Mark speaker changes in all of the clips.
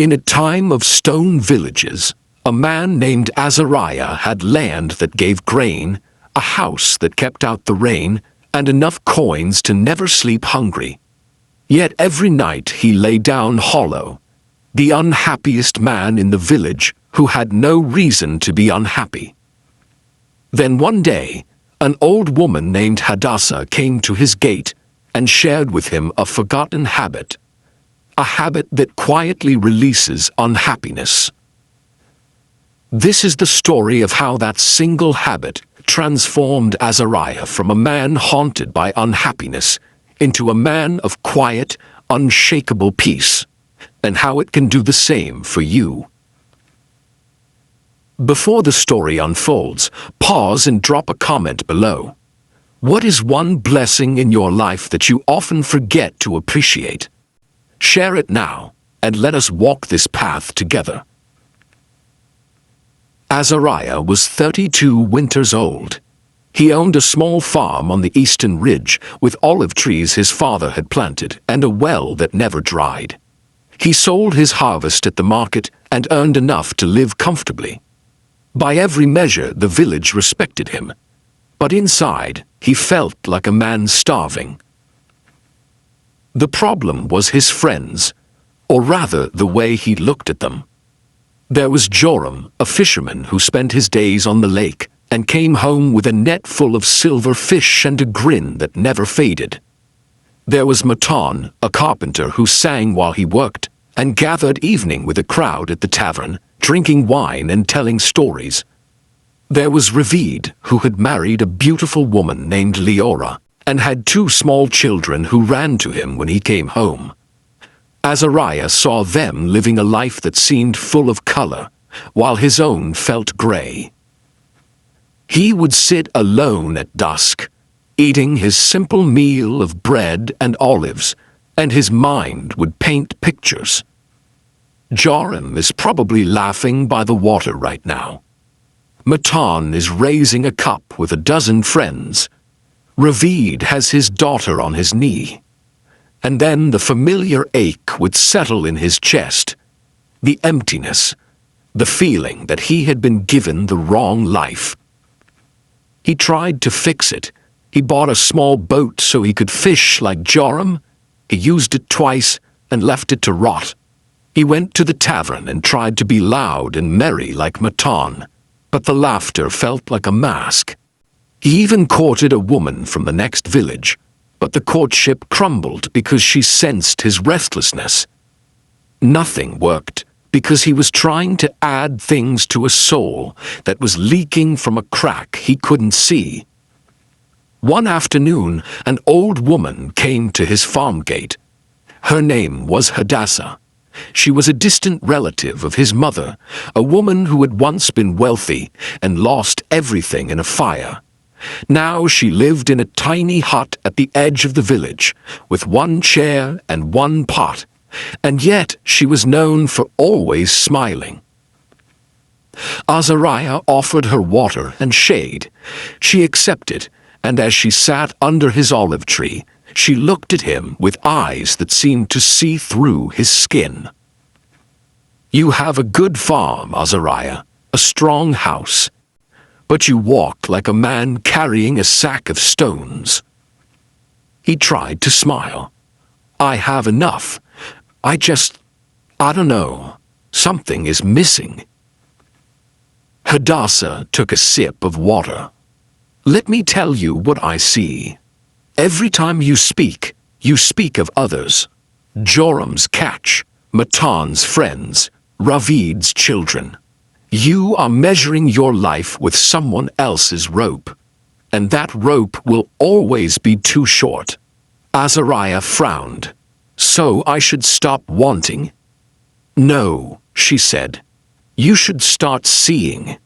Speaker 1: In a time of stone villages, a man named Azariah had land that gave grain, a house that kept out the rain, and enough coins to never sleep hungry. Yet every night he lay down hollow, the unhappiest man in the village who had no reason to be unhappy. Then one day, an old woman named Hadassah came to his gate and shared with him a forgotten habit, a habit that quietly releases unhappiness. This is the story of how that single habit transformed Azariah from a man haunted by unhappiness into a man of quiet, unshakable peace, and how it can do the same for you. Before the story unfolds, pause and drop a comment below. What is one blessing in your life that you often forget to appreciate? Share it now, and let us walk this path together. Azariah was 32 winters old. He owned a small farm on the eastern ridge with olive trees his father had planted and a well that never dried. He sold his harvest at the market and earned enough to live comfortably. By every measure, the village respected him. But inside, he felt like a man starving. The problem was his friends, or rather the way he looked at them. There was Joram, a fisherman who spent his days on the lake and came home with a net full of silver fish and a grin that never faded. There was Matan, a carpenter who sang while he worked and gathered evening with a crowd at the tavern, drinking wine and telling stories. There was Ravid, who had married a beautiful woman named Leora and had 2 small children who ran to him when he came home. Azariah saw them living a life that seemed full of color, while his own felt gray. He would sit alone at dusk, eating his simple meal of bread and olives, and his mind would paint pictures. Joram is probably laughing by the water right now. Matan is raising a cup with a dozen friends. Ravid has his daughter on his knee. And then the familiar ache would settle in his chest. The emptiness, the feeling that he had been given the wrong life. He tried to fix it. He bought a small boat so he could fish like Joram. He used it twice and left it to rot. He went to the tavern and tried to be loud and merry like Matan, but the laughter felt like a mask. He even courted a woman from the next village, but the courtship crumbled because she sensed his restlessness. Nothing worked because he was trying to add things to a soul that was leaking from a crack he couldn't see. One afternoon, an old woman came to his farm gate. Her name was Hadassah. She was a distant relative of his mother, a woman who had once been wealthy and lost everything in a fire. Now she lived in a tiny hut at the edge of the village, with 1 chair and 1 pot, and yet she was known for always smiling. Azariah offered her water and shade. She accepted, and as she sat under his olive tree, she looked at him with eyes that seemed to see through his skin. "You have a good farm, Azariah, a strong house, but you walk like a man carrying a sack of stones." He tried to smile. "I have enough. I don't know. Something is missing." Hadassah took a sip of water. "Let me tell you what I see. Every time you speak of others. Joram's catch, Matan's friends, Ravid's children. You are measuring your life with someone else's rope, and that rope will always be too short." Azariah frowned. "So I should stop wanting?" "No," she said. "You should start seeing.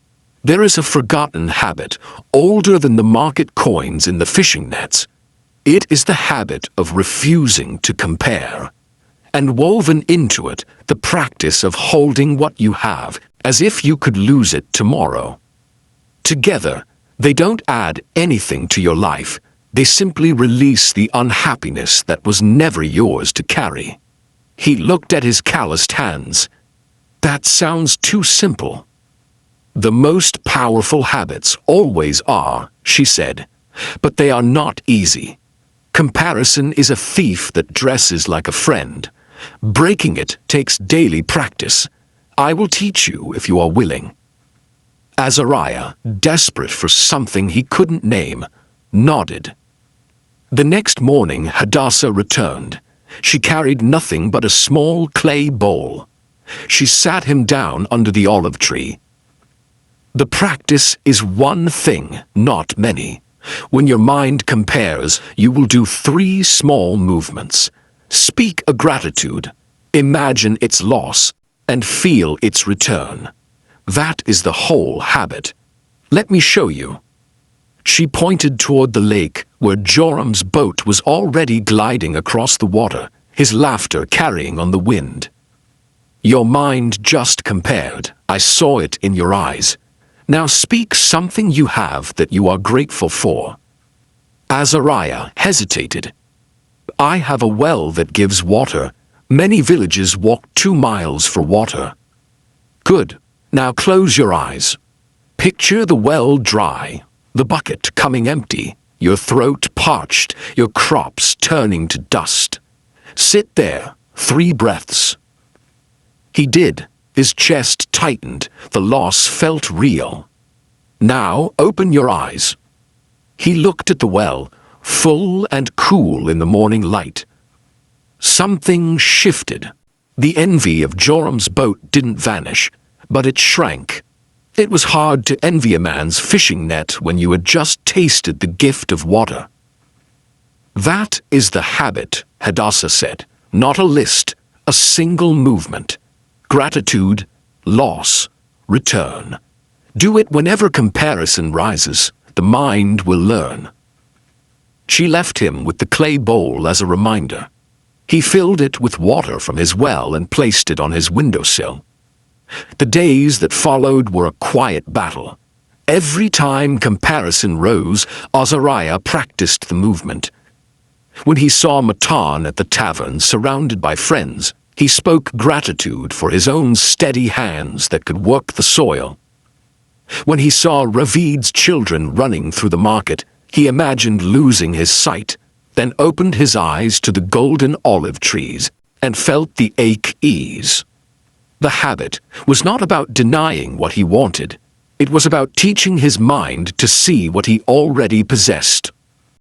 Speaker 1: There is a forgotten habit, older than the market coins in the fishing nets. It is the habit of refusing to compare, and woven into it the practice of holding what you have as if you could lose it tomorrow. Together, they don't add anything to your life. They simply release the unhappiness that was never yours to carry." He looked at his calloused hands, That sounds too simple. The most powerful habits always are, she said, but they are not easy. Comparison is a thief that dresses like a friend. Breaking it takes daily practice. I will teach you if you are willing. Azariah, desperate for something he couldn't name, nodded. The next morning Hadassah returned. She carried nothing but a small clay bowl. She sat him down under the olive tree. The practice is one thing, not many. When your mind compares, you will do 3 small movements. Speak a gratitude, imagine its loss, and feel its return. That is the whole habit. Let me show you. She pointed toward the lake, where Joram's boat was already gliding across the water, his laughter carrying on the wind. Your mind just compared. I saw it in your eyes. Now speak something you have that you are grateful for. Azariah hesitated. I have a well that gives water. Many villages walk 2 miles for water. Good. Now close your eyes. Picture the well dry, the bucket coming empty, your throat parched, your crops turning to dust. Sit there, 3 breaths. He did. His chest tightened. The loss felt real. Now open your eyes. He looked at the well, full and cool in the morning light. Something shifted. The envy of Joram's boat didn't vanish, but it shrank. It was hard to envy a man's fishing net when you had just tasted the gift of water. That is the habit, Hadassah said, not a list, a single movement. Gratitude, loss, return. Do it whenever comparison rises. The mind will learn. She left him with the clay bowl as a reminder. He filled it with water from his well and placed it on his windowsill. The days that followed were a quiet battle. Every time comparison rose, Azariah practiced the movement. When he saw Matan at the tavern surrounded by friends, he spoke gratitude for his own steady hands that could work the soil. When he saw Ravid's children running through the market, he imagined losing his sight, then opened his eyes to the golden olive trees and felt the ache ease. The habit was not about denying what he wanted. It was about teaching his mind to see what he already possessed.